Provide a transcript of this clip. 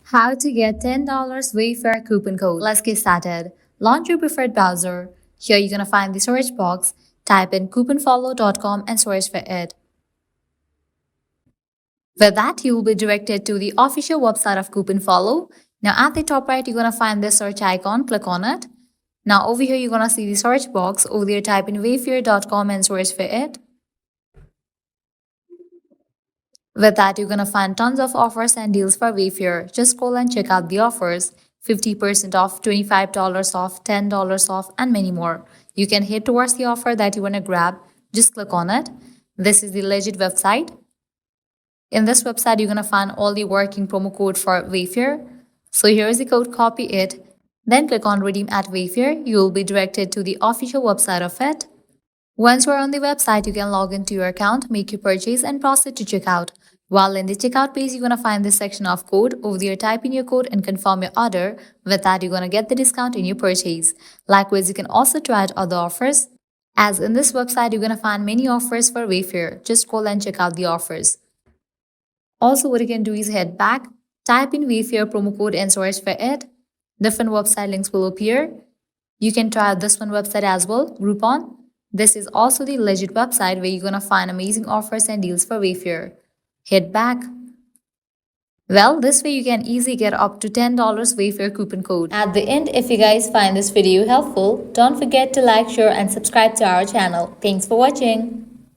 How to get $10 Wayfair coupon code. Let's get started. Launch your preferred browser. Here you're gonna find the search box. Type in couponfollow.com and search for it. With that, you will be directed to the official website of CouponFollow. Now at the top right, you're gonna find this search icon. Click on it. Now over here, you're gonna see the search box. Over there, type in wayfair.com and search for it. With that, you're gonna find tons of offers and deals for Wayfair. Just scroll and check out the offers. 50% off, $25 off, $10 off, and many more. You can head towards the offer that you wanna grab. Just click on it. This is the legit website. In this website, you're gonna find all the working promo code for Wayfair. So here is the code, copy it. Then click on redeem at Wayfair. You will be directed to the official website of it. Once you're on the website, you can log into your account, make your purchase, and proceed to checkout. While in the checkout page, you're gonna find this section of code. Over there, type in your code and confirm your order. With that, you're gonna get the discount in your purchase. Likewise, you can also try out other offers. As in this website, you're gonna find many offers for Wayfair. Just scroll and check out the offers. Also, what you can do is head back, type in Wayfair promo code and search for it. Different website links will appear. You can try out this one website as well, Groupon. This is also the legit website where you're gonna find amazing offers and deals for Wayfair. Head back. Well, this way you can easily get up to $10 Wayfair coupon code. At the end, if you guys find this video helpful, don't forget to like, share, and subscribe to our channel. Thanks for watching.